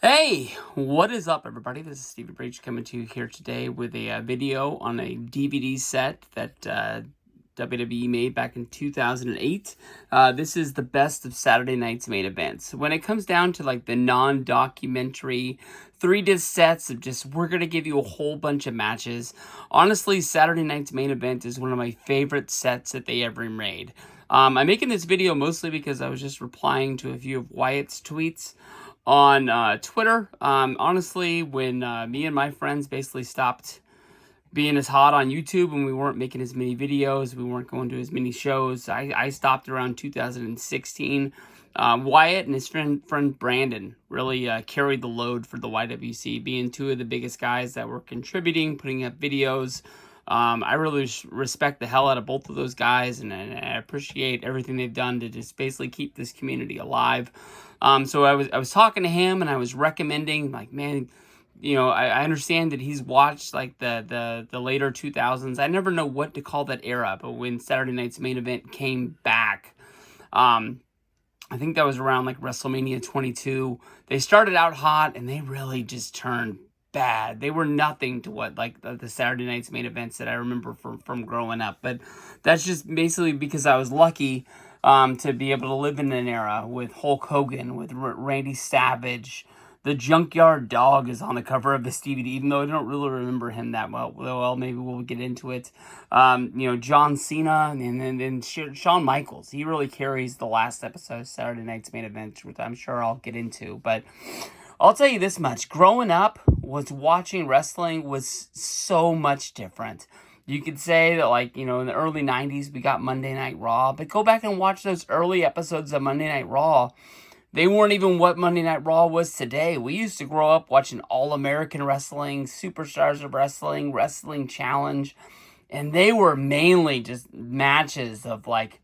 Hey, what is up, everybody? This is Stevie Breach coming to you here today with a video on a DVD set that WWE made back in 2008. This is the best of Saturday night's main events. When it comes down to like the non-documentary 3-disc sets of just, we're going to give you a whole bunch of matches. Honestly, Saturday night's main event is one of my favorite sets that they ever made. I'm making this video mostly because I was just replying to a few of Wyatt's tweets on Twitter. Honestly, when me and my friends basically stopped being as hot on YouTube and we weren't making as many videos, we weren't going to as many shows, I stopped around 2016. Wyatt and his friend Brandon really carried the load for the YWC, being two of the biggest guys that were contributing, putting up videos. I really respect the hell out of both of those guys, and I appreciate everything they've done to just basically keep this community alive. So I was talking to him, and I was recommending, like, man, you know, I understand that he's watched like the later 2000s. I never know what to call that era, but when Saturday Night's Main Event came back, I think that was around like WrestleMania 22. They started out hot, and they really just turned bad. They were nothing to what like the Saturday Night's Main Events that I remember from growing up. But that's just basically because I was lucky to be able to live in an era with Hulk Hogan, with Randy Savage. The Junkyard Dog is on the cover of this DVD, even though I don't really remember him that well. Well, maybe we'll get into it. You know, John Cena and Shawn Michaels. He really carries the last episode of Saturday Night's Main Event, which I'm sure I'll get into. But I'll tell you this much. Growing up, watching wrestling was so much different. You could say that, like, you know, in the early 90s, we got Monday Night Raw. But go back and watch those early episodes of Monday Night Raw. They weren't even what Monday Night Raw was today. We used to grow up watching All-American Wrestling, Superstars of Wrestling, Wrestling Challenge. And they were mainly just matches of, like,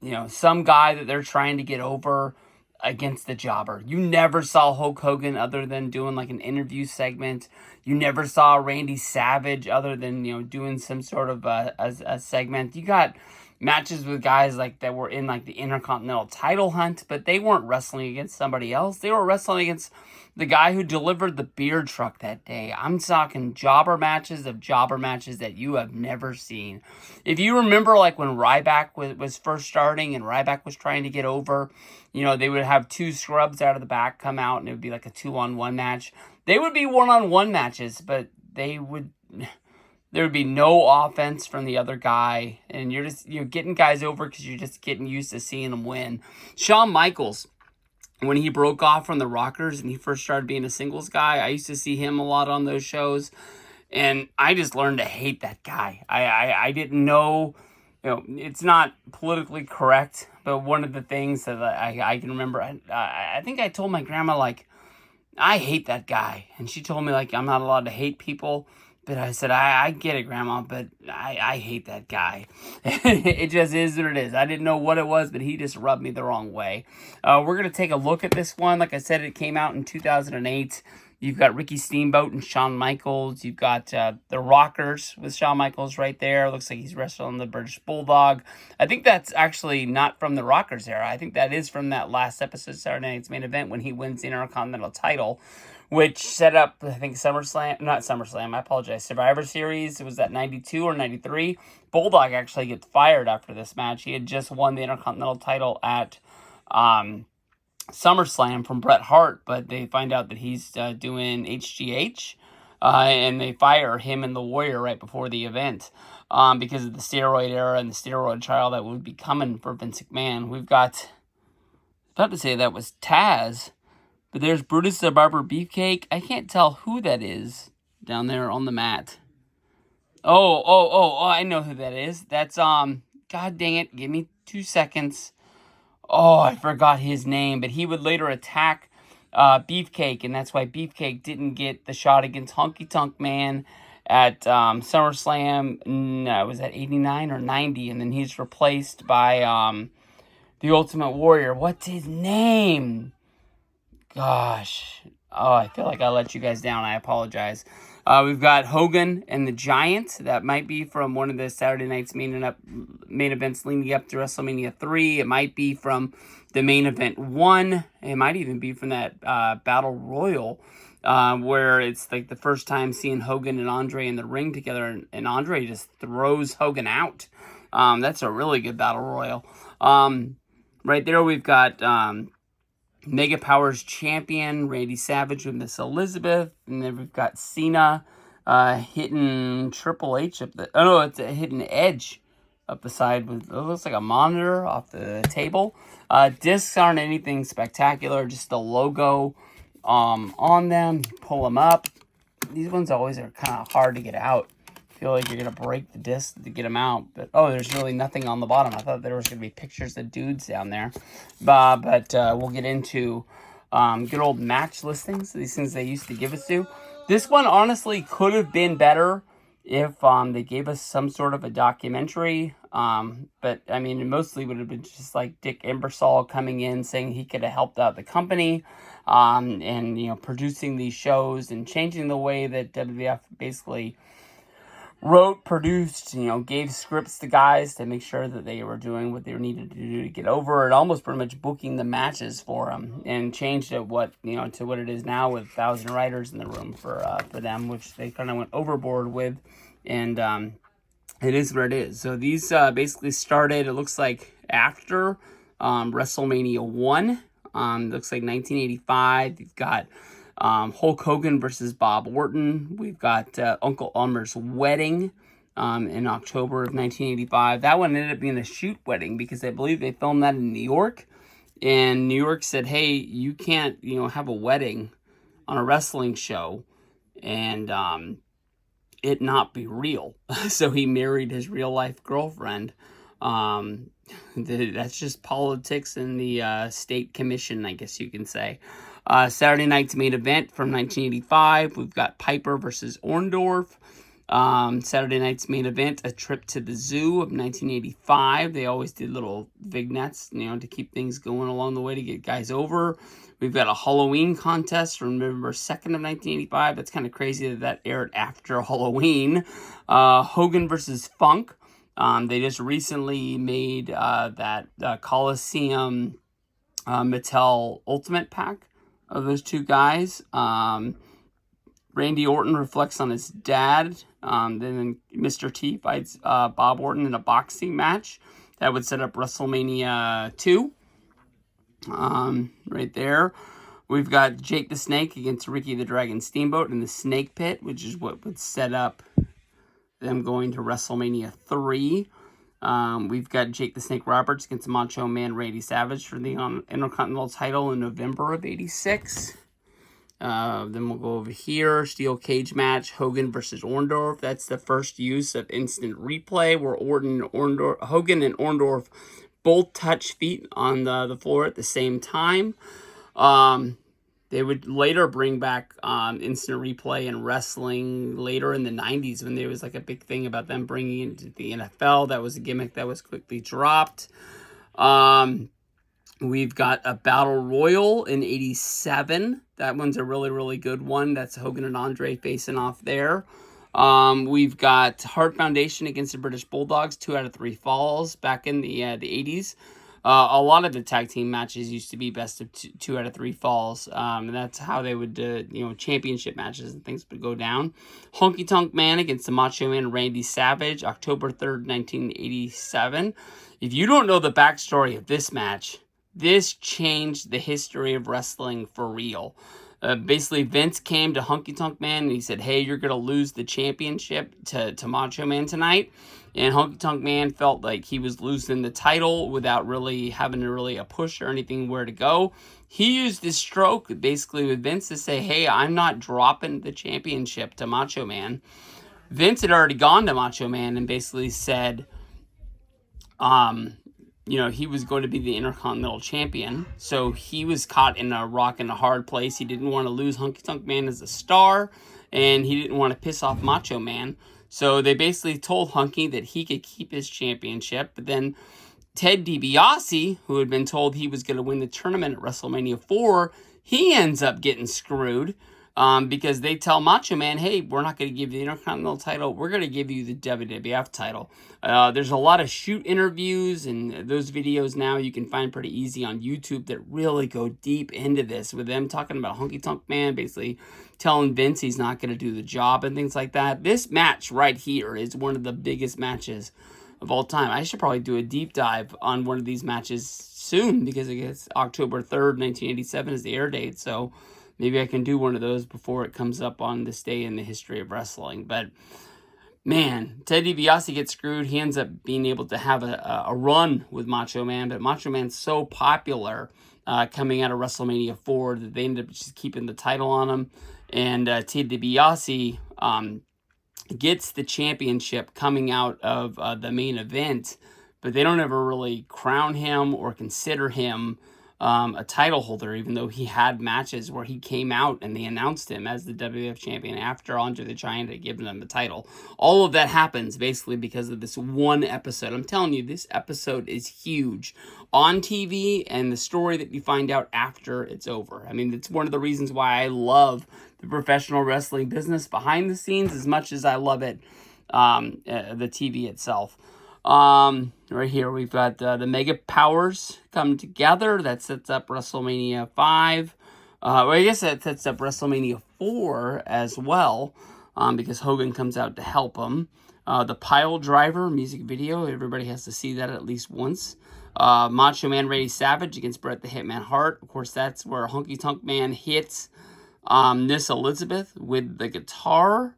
you know, some guy that they're trying to get over against the jobber. You never saw Hulk Hogan other than doing like an interview segment. You never saw Randy Savage other than, you know, doing some sort of a segment. You got matches with guys like that were in like the Intercontinental title hunt, but they weren't wrestling against somebody else. They were wrestling against the guy who delivered the beer truck that day. I'm talking jobber matches that you have never seen. If you remember, like when Ryback was first starting and Ryback was trying to get over, you know, they would have two scrubs out of the back come out and it would be like a 2-on-1 match. They would be 1-on-1 matches, but there would be no offense from the other guy, and you're getting guys over because you're just getting used to seeing them win. Shawn Michaels, when he broke off from the Rockers and he first started being a singles guy, I used to see him a lot on those shows, and I just learned to hate that guy. I didn't know, you know, it's not politically correct, but one of the things that I can remember, I think I told my grandma, like, I hate that guy, and she told me, like, I'm not allowed to hate people. But I said, I get it, Grandma, but I hate that guy. It just is what it is. I didn't know what it was, but he just rubbed me the wrong way. We're going to take a look at this one. Like I said, it came out in 2008. You've got Ricky Steamboat and Shawn Michaels. You've got the Rockers with Shawn Michaels right there. Looks like he's wrestling the British Bulldog. I think that's actually not from the Rockers era. I think that is from that last episode of Saturday Night's Main Event when he wins the Intercontinental title, which set up, I think, I apologize, Survivor Series. It was that 92 or 93. Bulldog actually gets fired after this match. He had just won the Intercontinental title at SummerSlam from Bret Hart, but they find out that he's doing HGH, and they fire him and the Warrior right before the event because of the steroid era and the steroid trial that would be coming for Vince McMahon. We've got, about to say that was Taz, but there's Brutus the Barber Beefcake. I can't tell who that is down there on the mat. Oh, I know who that is. That's, God dang it, give me 2 seconds. Oh, I forgot his name, but he would later attack Beefcake, and that's why Beefcake didn't get the shot against Honky Tonk Man at SummerSlam. No, was that 89 or 90? And then he's replaced by the Ultimate Warrior. What's his name? Gosh. Oh, I feel like I let you guys down. I apologize. We've got Hogan and the Giant. That might be from one of the Saturday Night's main events leading up to WrestleMania 3. It might be from the main event 1. It might even be from that Battle Royal, where it's like the first time seeing Hogan and Andre in the ring together, and Andre just throws Hogan out. That's a really good Battle Royal. Right there we've got Mega Powers champion Randy Savage with Miss Elizabeth, and then we've got Cena hitting Triple H up the... Oh no, it's hitting Edge up the side with... It looks like a monitor off the table. Discs aren't anything spectacular, just the logo on them. Pull them up. These ones always are kind of hard to get out. Feel like you're gonna break the disc to get them out, but oh, there's really nothing on the bottom. I thought there was gonna be pictures of dudes down there, but we'll get into good old match listings. These things they used to give us to. This one honestly could have been better if they gave us some sort of a documentary. But I mean, it mostly would have been just like Dick Ebersol coming in saying he could have helped out the company, and you know, producing these shows and changing the way that WWF basically wrote, produced, you know, gave scripts to guys to make sure that they were doing what they needed to do to get over it, almost pretty much booking the matches for them, and changed it to what it is now with 1,000 writers in the room for them, which they kind of went overboard with, and it is what it is. So these basically started, it looks like, after WrestleMania 1. Looks like 1985. You've got Hulk Hogan versus Bob Orton. We've got Uncle Elmer's wedding in October of 1985. That one ended up being a shoot wedding because I believe they filmed that in New York. And New York said, hey, you can't, have a wedding on a wrestling show and it not be real. So he married his real life girlfriend. That's just politics in the state commission, I guess you can say. Saturday night's main event from 1985. We've got Piper versus Orndorff. Saturday night's main event, A Trip to the Zoo of 1985. They always did little vignettes, to keep things going along the way to get guys over. We've got a Halloween contest from November 2nd of 1985. That's kind of crazy that aired after Halloween. Hogan versus Funk. They just recently made that Coliseum Mattel Ultimate Pack of those two guys. Randy Orton reflects on his dad. Then Mr. T fights Bob Orton in a boxing match. That would set up WrestleMania 2. Right there. We've got Jake the Snake against Ricky the Dragon Steamboat in the Snake Pit, which is what would set up them going to WrestleMania 3. We've got Jake the Snake Roberts against Macho Man Randy Savage for the Intercontinental title in November of 86. Then we'll go over here. Steel cage match, Hogan versus Orndorff. That's the first use of instant replay where Hogan and Orndorff both touch feet on the floor at the same time. They would later bring back instant replay in wrestling later in the 90s when there was like a big thing about them bringing it to the NFL. That was a gimmick that was quickly dropped. We've got a Battle Royal in 87. That one's a really, really good one. That's Hogan and Andre facing off there. We've got Hart Foundation against the British Bulldogs, 2 out of 3 falls back in the 80s. A lot of the tag team matches used to be best of 2 out of 3 falls. And that's how they would, championship matches and things would go down. Honky Tonk Man against the Macho Man Randy Savage, October 3rd, 1987. If you don't know the backstory of this match, this changed the history of wrestling for real. Basically, Vince came to Honky Tonk Man and he said, hey, you're going to lose the championship to Macho Man tonight. And Honky Tonk Man felt like he was losing the title without really having a push or anything where to go. He used his stroke basically with Vince to say, hey, I'm not dropping the championship to Macho Man. Vince had already gone to Macho Man and basically said, he was going to be the Intercontinental Champion. So he was caught in a rock and a hard place. He didn't want to lose Honky Tonk Man as a star, and he didn't want to piss off Macho Man. So they basically told Hunky that he could keep his championship. But then Ted DiBiase, who had been told he was going to win the tournament at WrestleMania 4, he ends up getting screwed. because they tell Macho Man, hey, we're not going to give you the Intercontinental title. We're going to give you the WWF title. There's a lot of shoot interviews, and those videos now you can find pretty easy on YouTube that really go deep into this, with them talking about Honky Tonk Man, basically telling Vince he's not going to do the job and things like that. This match right here is one of the biggest matches of all time. I should probably do a deep dive on one of these matches soon, because it gets October 3rd, 1987 is the air date, so maybe I can do one of those before it comes up on this day in the history of wrestling. But man, Ted DiBiase gets screwed. He ends up being able to have a run with Macho Man, but Macho Man's so popular coming out of WrestleMania 4 that they end up just keeping the title on him. And Ted DiBiase gets the championship coming out of the main event, but they don't ever really crown him or consider him a title holder, even though he had matches where he came out and they announced him as the WWF champion after Andre the Giant had given him the title. All of that happens basically because of this one episode. I'm telling you, this episode is huge on TV, and the story that you find out after it's over. I mean, it's one of the reasons why I love the professional wrestling business behind the scenes as much as I love it, the TV itself. Right here we've got the Mega Powers come together. That sets up WrestleMania 5. Well, I guess that sets up WrestleMania 4 as well, because Hogan comes out to help him. The Pile Driver music video, everybody has to see that at least once. Macho Man Randy Savage against Bret the Hitman Hart. Of course, that's where Honky Tonk Man hits Miss Elizabeth with the guitar.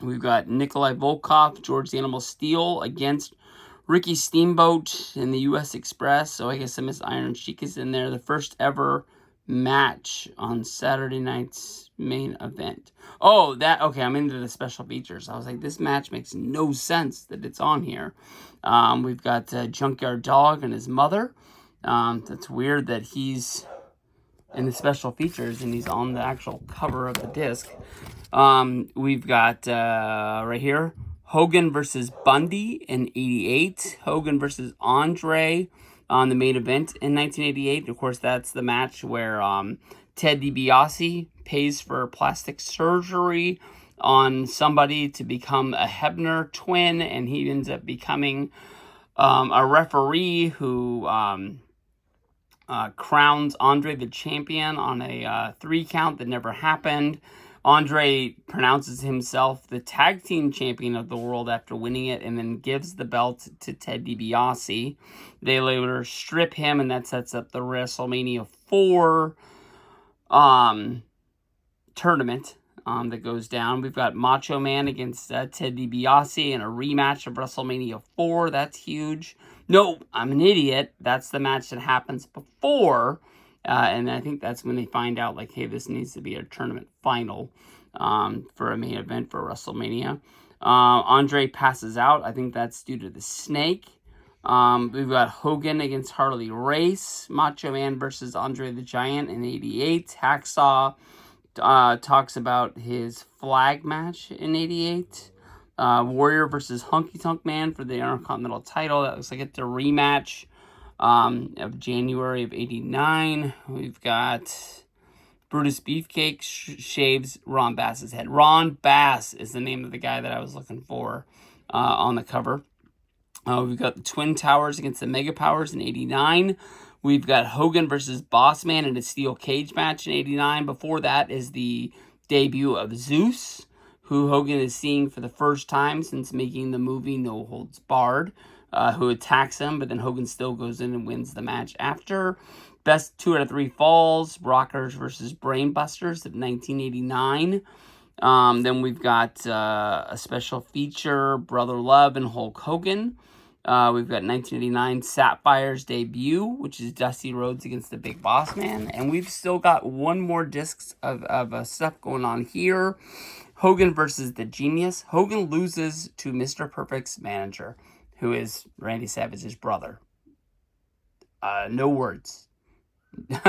We've got Nikolai Volkov, George the Animal Steele against Ricky Steamboat in the U.S. Express. So I guess Miss Iron Sheik is in there. The first ever match on Saturday night's main event. Oh, okay, I'm into the special features. I was like, this match makes no sense that it's on here. We've got Junkyard Dog and his mother. That's weird that he's in the special features and he's on the actual cover of the disc. We've got right here Hogan versus Bundy in 88, Hogan versus Andre on the main event in 1988. Of course, that's the match where Ted DiBiase pays for plastic surgery on somebody to become a Hebner twin, and he ends up becoming a referee who crowns Andre the champion on a 3 count that never happened. Andre pronounces himself the tag team champion of the world after winning it, and then gives the belt to Ted DiBiase. They later strip him, and that sets up the WrestleMania 4 tournament that goes down. We've got Macho Man against Ted DiBiase in a rematch of WrestleMania 4. That's huge. No, I'm an idiot. That's the match that happens before. And I think that's when they find out, like, hey, this needs to be a tournament final for a main event for WrestleMania. Andre passes out. I think that's due to the snake. We've got Hogan against Harley Race. Macho Man versus Andre the Giant in 88. Hacksaw talks about his flag match in 88. Warrior versus Honky Tonk Man for the Intercontinental title. That looks like it's a rematch of January of 89. We've got Brutus Beefcake shaves Ron Bass's head. Ron Bass is the name of the guy that I was looking for on the cover. We've got the Twin Towers against the Mega Powers in 89. We've got Hogan versus Boss Man in a steel cage match in 89. Before that is the debut of Zeus, who Hogan is seeing for the first time since making the movie No Holds Barred, who attacks him, but then Hogan still goes in and wins the match after. Best 2 out of 3 falls, Rockers versus Brainbusters of 1989. Then we've got a special feature, Brother Love and Hulk Hogan. We've got 1989 Sapphire's debut, which is Dusty Rhodes against the Big Boss Man. And we've still got one more disc of stuff going on here. Hogan versus the Genius. Hogan loses to Mr. Perfect's manager, who is Randy Savage's brother. No words. We've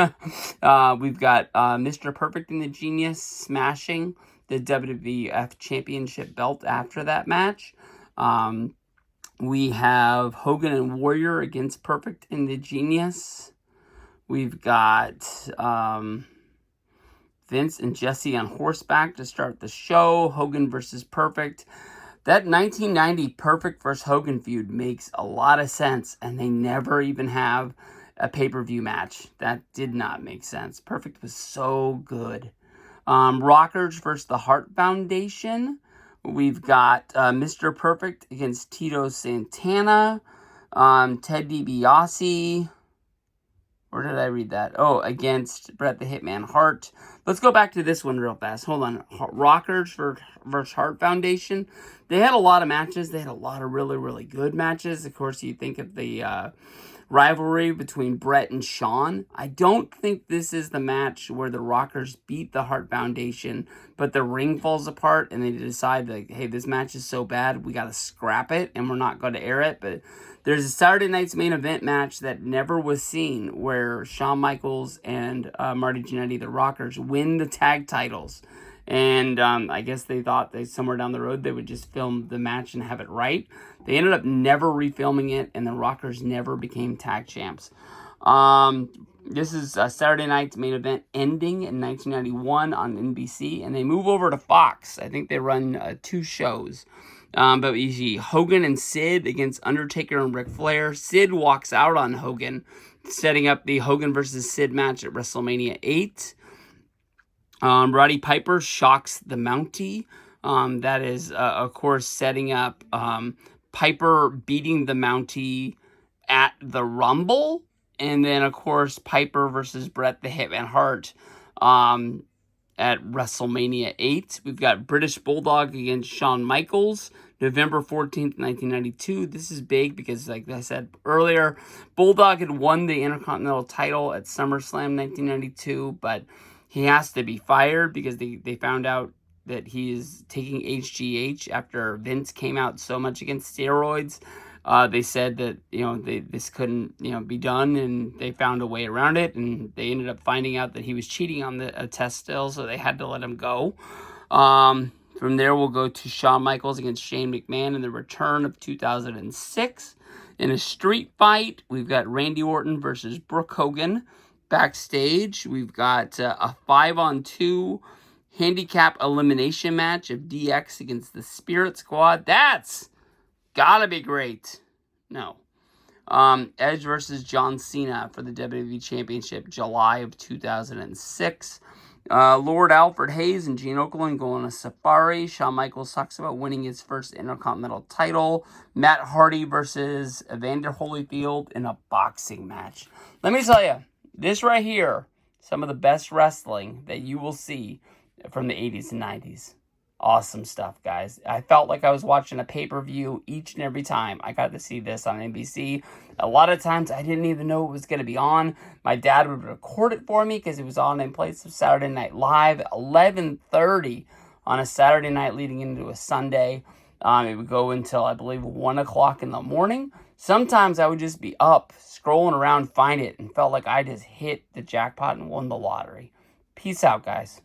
got Mr. Perfect and the Genius smashing the WWF Championship belt after that match. We have Hogan and Warrior against Perfect and the Genius. We've got Vince and Jesse on horseback to start the show. Hogan versus Perfect. That 1990 Perfect versus Hogan feud makes a lot of sense, and they never even have a pay-per-view match. That did not make sense. Perfect was so good. Rockers versus the Hart Foundation. We've got Mr. Perfect against Tito Santana. Ted DiBiase. Where did I read that? Oh, against Bret the Hitman Hart. Let's go back to this one real fast. Hold on. Rockers versus Hart Foundation. They had a lot of matches. They had a lot of really, really good matches. Of course, you think of the rivalry between Bret and Shawn. I don't think this is the match where the Rockers beat the Hart Foundation, but the ring falls apart and they decide that, hey, this match is so bad, we got to scrap it and we're not going to air it. But there's a Saturday Night's Main Event match that never was seen where Shawn Michaels and Marty Jannetty, the Rockers, win the tag titles. And I guess they thought that somewhere down the road they would just film the match and have it right. They ended up never refilming it, and the Rockers never became tag champs. This is Saturday Night's Main Event ending in 1991 on NBC, and they move over to Fox. I think they run 2 shows. But you see Hogan and Sid against Undertaker and Ric Flair. Sid walks out on Hogan, setting up the Hogan versus Sid match at WrestleMania 8. Roddy Piper shocks the Mountie. That is, of course, setting up Piper beating the Mountie at the Rumble. And then, of course, Piper versus Bret the Hitman Hart at WrestleMania 8. We've got British Bulldog against Shawn Michaels, November 14th, 1992. This is big because, like I said earlier, Bulldog had won the Intercontinental title at SummerSlam 1992, but he has to be fired because they found out that he is taking HGH after Vince came out so much against steroids. They said that, this couldn't, be done, and they found a way around it, and they ended up finding out that he was cheating on the test still, so they had to let him go. From there, we'll go to Shawn Michaels against Shane McMahon in the return of 2006. In a street fight, we've got Randy Orton versus Brooke Hogan. Backstage, we've got a 5-on-2 handicap elimination match of DX against the Spirit Squad. That's gotta be great. No. Edge versus John Cena for the WWE Championship, July of 2006. Lord Alfred Hayes and Gene Okerlund go on a safari. Shawn Michaels talks about winning his first Intercontinental title. Matt Hardy versus Evander Holyfield in a boxing match. Let me tell you, this right here, some of the best wrestling that you will see from the 80s and 90s. Awesome stuff, guys. I felt like I was watching a pay-per-view each and every time I got to see this on NBC. A lot of times I didn't even know it was going to be on. My dad would record it for me because it was on in place of Saturday Night Live, 11:30 on a Saturday night leading into a Sunday. It would go until, I believe, 1 o'clock in the morning. Sometimes I would just be up, scrolling around, find it, and felt like I just hit the jackpot and won the lottery. Peace out, guys.